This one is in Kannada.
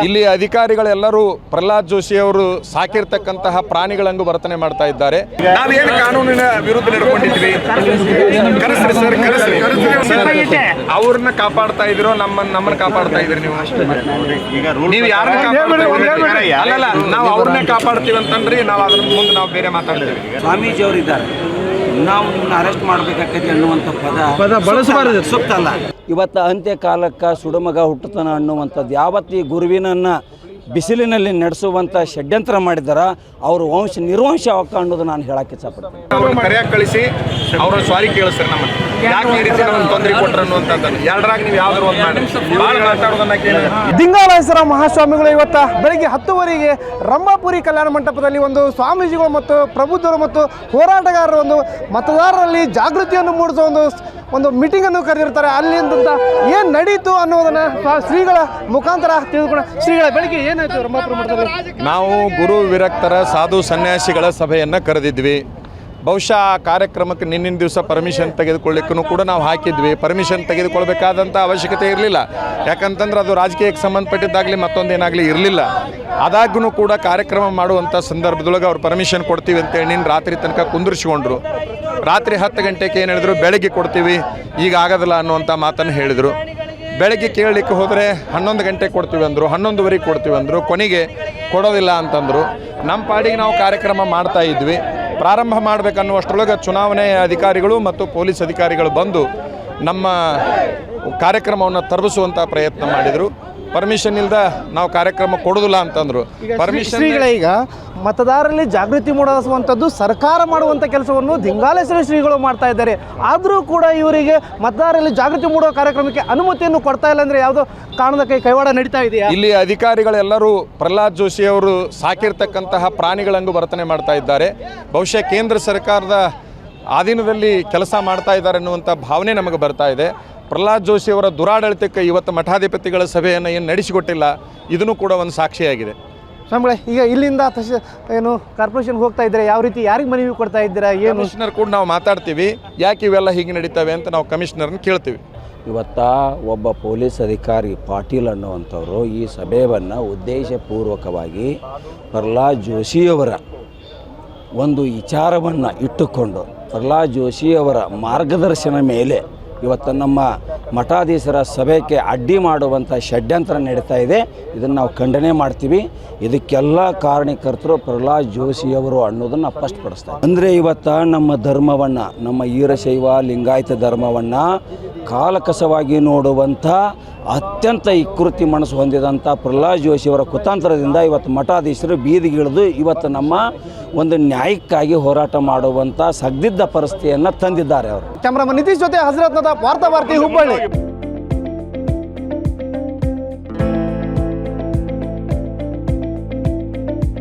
ಇಲ್ಲಿ ಅಧಿಕಾರಿಗಳೆಲ್ಲರೂ ಪ್ರಹ್ಲಾದ್ ಜೋಶಿ ಅವರು ಸಾಕಿರ್ತಕ್ಕಂತಹ ಪ್ರಾಣಿಗಳಂಗೂ ವರ್ತನೆ ಮಾಡ್ತಾ ಇದ್ದಾರೆ. ನಾವೇನು ಕಾನೂನಿನ ವಿರುದ್ಧ ನಡ್ಕೊಂಡಿದ್ವಿ, ಕರೆಸ್ರಿ ಸರ್, ಕರೆಸ್ರಿ. ಅವ್ರನ್ನ ಕಾಪಾಡ್ತಾ ಇದ್ರೋ ನಮ್ಮನ್ನ ಕಾಪಾಡ್ತಾ ಇದ್ರಿ ನೀವು ಯಾರನ್ನ ಕಾಪಾಡ್ತೀವಿ? ಅಲ್ಲಲ್ಲ, ನಾವು ಅವ್ರನ್ನೇ ಕಾಪಾಡ್ತೀವಿ ಅಂತಂದ್ರಿ, ನಾವು ಅದ್ರ ಮುಂದೆ ನಾವು ಬೇರೆ ಮಾತಾಡ್ತೀವಿ. ಸ್ವಾಮೀಜಿ ಅವರು ಇದ್ದಾರೆ, ನಾವು ನಿಮ್ಮನ್ನ ಅರೆಸ್ಟ್ ಮಾಡಬೇಕಾಗತ್ತೆ ಅನ್ನುವಂಥ ಪದ ಬಳಸಬಾರದು, ಸೂಕ್ತ ಅಲ್ಲ. ಇವತ್ತು ಅಂತ್ಯಕಾಲಕ್ಕೆ ಸುಡುಮಗ ಹುಟ್ಟುತ್ತಾನ ಅನ್ನುವಂಥದ್ದು ಯಾವತ್ತು ಈ ಗುರುವಿನನ್ನು ಬಿಸಿಲಿನಲ್ಲಿ ನಡೆಸುವಂಥ ಷಡ್ಯಂತ್ರ ಮಾಡಿದಾರ ಅವರು ವಂಶ ನಿರ್ವಂಶ ಆಗ್ತಾ ಅನ್ನೋದು ನಾನು ಹೇಳಕ್ಕೆ ಇಷ್ಟಪಡ್ತೀನಿ. ಅವ್ರನ್ನ ಕರೆಯಾಗಿ ಕಳಿಸಿ ಅವ್ರ ಸ್ವಾರಿ ಕೇಳಿಸ್ತಾರೆ ನಮ್ಮನ್ನು, ಯಾಕೆ ಈ ರೀತಿ ನಮ್ಮನ್ನು ತೊಂದರೆ ಕೊಟ್ಟರು ಅನ್ನುವಂಥದ್ದನ್ನು ಎರಡರಾಗ ನೀವು ಯಾವ್ದಾರು ಒಂದು ಮಾಡಿ ಭಾಳ ಮಾತಾಡೋದನ್ನ ಕೇಳಿ. ದಿಂಗಾಲೇಶ್ವರ ಮಹಾಸ್ವಾಮಿಗಳು ಇವತ್ತು ಬೆಳಗ್ಗೆ 10 ರಂಭಾಪುರಿ ಕಲ್ಯಾಣ ಮಂಟಪದಲ್ಲಿ ಒಂದು ಸ್ವಾಮೀಜಿಗಳು ಮತ್ತು ಪ್ರಬುದ್ಧರು ಮತ್ತು ಹೋರಾಟಗಾರರು ಒಂದು ಮತದಾರರಲ್ಲಿ ಜಾಗೃತಿಯನ್ನು ಮೂಡಿಸುವ ಒಂದು ಮೀಟಿಂಗನ್ನು ಕರೆದಿರ್ತಾರೆ. ಅಲ್ಲಿಂದ ಏನು ನಡೀತು ಅನ್ನೋದನ್ನು ಶ್ರೀಗಳ ಮುಖಾಂತರ ತಿಳಿದುಕೊಂಡು, ಶ್ರೀಗಳ ಬೆಳಗ್ಗೆ ಏನಾಯ್ತು ರಂಭಾಪುರಿ ಮಠದಲ್ಲಿ? ನಾವು ಗುರು ವಿರಕ್ತರ ಸಾಧು ಸನ್ಯಾಸಿಗಳ ಸಭೆಯನ್ನು ಕರೆದಿದ್ವಿ. ಬಹುಶಃ ಆ ಕಾರ್ಯಕ್ರಮಕ್ಕೆ ನಿನ್ನಿನ ದಿವಸ ಪರ್ಮಿಷನ್ ತೆಗೆದುಕೊಳ್ಳಿಕ್ಕೂ ಕೂಡ ನಾವು ಹಾಕಿದ್ವಿ. ಪರ್ಮಿಷನ್ ತೆಗೆದುಕೊಳ್ಬೇಕಾದಂಥ ಅವಶ್ಯಕತೆ ಇರಲಿಲ್ಲ, ಯಾಕಂತಂದ್ರೆ ಅದು ರಾಜಕೀಯಕ್ಕೆ ಸಂಬಂಧಪಟ್ಟಿದ್ದಾಗಲಿ ಮತ್ತೊಂದೇನಾಗಲಿ ಇರಲಿಲ್ಲ. ಆದಾಗೂ ಕೂಡ ಕಾರ್ಯಕ್ರಮ ಮಾಡುವಂಥ ಸಂದರ್ಭದೊಳಗೆ ಅವ್ರು ಪರ್ಮಿಷನ್ ಕೊಡ್ತೀವಿ ಅಂತೇಳಿ ನಿನ್ನ ರಾತ್ರಿ ತನಕ ಕುಂದಿರಿಸ್ಕೊಂಡ್ರು. ರಾತ್ರಿ 10 ಗಂಟೆಗೆ ಏನು ಹೇಳಿದ್ರು, ಬೆಳಗ್ಗೆ ಕೊಡ್ತೀವಿ, ಈಗ ಆಗೋದಿಲ್ಲ ಅನ್ನುವಂಥ ಮಾತನ್ನು ಹೇಳಿದರು. ಬೆಳಗ್ಗೆ ಕೇಳಲಿಕ್ಕೆ ಹೋದರೆ 11 ಗಂಟೆಗೆ ಕೊಡ್ತೀವಿ ಅಂದರು, 11:15 ಕೊಡ್ತೀವಿ ಅಂದರು, ಕೊನೆಗೆ ಕೊಡೋದಿಲ್ಲ ಅಂತಂದರು. ನಮ್ಮ ಪಾಡಿಗೆ ನಾವು ಕಾರ್ಯಕ್ರಮ ಮಾಡ್ತಾ ಇದ್ವಿ. ಪ್ರಾರಂಭ ಮಾಡಬೇಕನ್ನುವಷ್ಟರೊಳಗೆ ಚುನಾವಣೆ ಅಧಿಕಾರಿಗಳು ಮತ್ತು ಪೊಲೀಸ್ ಅಧಿಕಾರಿಗಳು ಬಂದು ನಮ್ಮ ಕಾರ್ಯಕ್ರಮವನ್ನು ತರಬಿಸುವಂಥ ಪ್ರಯತ್ನ ಮಾಡಿದರು. ಪರ್ಮಿಷನ್ ಇಲ್ಲದ ನಾವು ಕಾರ್ಯಕ್ರಮ ಕೊಡೋದಿಲ್ಲ ಅಂತಂದರು. ಪರ್ಮಿಷನ್ ಈಗ ಮತದಾರರಲ್ಲಿ ಜಾಗೃತಿ ಮೂಡಿಸುವಂಥದ್ದು ಸರ್ಕಾರ ಮಾಡುವಂಥ ಕೆಲಸವನ್ನು ದಿಂಗಾಲೇಶ್ವರ ಶ್ರೀಗಳು ಮಾಡ್ತಾ ಇದ್ದಾರೆ. ಆದರೂ ಕೂಡ ಇವರಿಗೆ ಮತದಾರರಲ್ಲಿ ಜಾಗೃತಿ ಮೂಡುವ ಕಾರ್ಯಕ್ರಮಕ್ಕೆ ಅನುಮತಿಯನ್ನು ಕೊಡ್ತಾ ಇಲ್ಲ ಅಂದರೆ ಯಾವುದೋ ಕಾರಣದ ಕೈವಾಡ ನಡೀತಾ ಇದೆಯಾ? ಇಲ್ಲಿ ಅಧಿಕಾರಿಗಳೆಲ್ಲರೂ ಪ್ರಹ್ಲಾದ್ ಜೋಶಿ ಅವರು ಸಾಕಿರ್ತಕ್ಕಂತಹ ಪ್ರಾಣಿಗಳಂಗೂ ವರ್ತನೆ ಮಾಡ್ತಾ ಇದ್ದಾರೆ. ಬಹುಶಃ ಕೇಂದ್ರ ಸರ್ಕಾರದ ಅಧೀನದಲ್ಲಿ ಕೆಲಸ ಮಾಡ್ತಾ ಇದ್ದಾರೆ ಅನ್ನುವಂಥ ಭಾವನೆ ನಮಗೆ ಬರ್ತಾ ಇದೆ. ಪ್ರಹ್ಲಾದ್ ಜೋಶಿ ಅವರ ದುರಾಡಳಿತಕ್ಕೆ ಇವತ್ತು ಮಠಾಧಿಪತಿಗಳ ಸಭೆಯನ್ನು ಏನು ನಡೆಸಿಕೊಟ್ಟಿಲ್ಲ, ಇದನ್ನು ಕೂಡ ಒಂದು ಸಾಕ್ಷಿಯಾಗಿದೆ. ಸ್ವಾಮಿಗಳೇ, ಈಗ ಇಲ್ಲಿಂದ ಏನು ಕಾರ್ಪೊರೇಷನ್ಗೆ ಹೋಗ್ತಾ ಇದ್ದಾರೆ, ಯಾವ ರೀತಿ ಯಾರಿಗೆ ಮನವಿ ಕೊಡ್ತಾ ಇದ್ದೀರಾ? ಏನು ಕಮಿಷನರ್ ಕೂಡ ನಾವು ಮಾತಾಡ್ತೀವಿ, ಯಾಕೆ ಇವೆಲ್ಲ ಹೀಗೆ ನಡೀತವೆ ಅಂತ ನಾವು ಕಮಿಷನರ್ನ ಕೇಳ್ತೀವಿ. ಇವತ್ತು ಒಬ್ಬ ಪೊಲೀಸ್ ಅಧಿಕಾರಿ ಪಾಟೀಲ್ ಅನ್ನುವಂಥವರು ಈ ಸಭೆಯನ್ನು ಉದ್ದೇಶಪೂರ್ವಕವಾಗಿ ಪ್ರಹ್ಲಾದ್ ಜೋಶಿಯವರ ಒಂದು ವಿಚಾರವನ್ನು ಇಟ್ಟುಕೊಂಡು ಪ್ರಹ್ಲಾದ್ ಜೋಶಿಯವರ ಮಾರ್ಗದರ್ಶನ ಮೇಲೆ ಇವತ್ತು ನಮ್ಮ ಮಠಾಧೀಶರ ಸಭೆಗೆ ಅಡ್ಡಿ ಮಾಡುವಂಥ ಷಡ್ಯಂತ್ರ ನಡೀತಾ ಇದೆ. ಇದನ್ನು ನಾವು ಖಂಡನೆ ಮಾಡ್ತೀವಿ. ಇದಕ್ಕೆಲ್ಲ ಕಾರಣಕರ್ತರು ಪ್ರಹ್ಲಾದ್ ಜೋಶಿಯವರು ಅನ್ನೋದನ್ನು ಸ್ಪಷ್ಟಪಡಿಸ್ತಾರೆ. ಅಂದರೆ ಇವತ್ತು ನಮ್ಮ ಧರ್ಮವನ್ನು, ನಮ್ಮ ವೀರಶೈವ ಲಿಂಗಾಯತ ಧರ್ಮವನ್ನು ಕಾಲಕಸವಾಗಿ ನೋಡುವಂಥ ಅತ್ಯಂತ ವಿಕೃತಿ ಮನಸ್ಸು ಹೊಂದಿದಂಥ ಪ್ರಹ್ಲಾದ್ ಜೋಶಿಯವರ ಕುತಾಂತರದಿಂದ ಇವತ್ತು ಮಠಾಧೀಶರು ಬೀದಿಗಿಳಿದು ಇವತ್ತು ನಮ್ಮ ಒಂದು ನ್ಯಾಯಕ್ಕಾಗಿ ಹೋರಾಟ ಮಾಡುವಂಥ ಸಗ್ದಿದ್ದ ಪರಿಸ್ಥಿತಿಯನ್ನು ತಂದಿದ್ದಾರೆ ಅವರು. ಕ್ಯಾಮ್ರಾಮನ್ ನಿತೀಶ್ ಜೊತೆ ಹಜರತ್ನದ ವಾರ್ತಾವಾರ್ತೆ, ಹುಬ್ಬಳ್ಳಿ.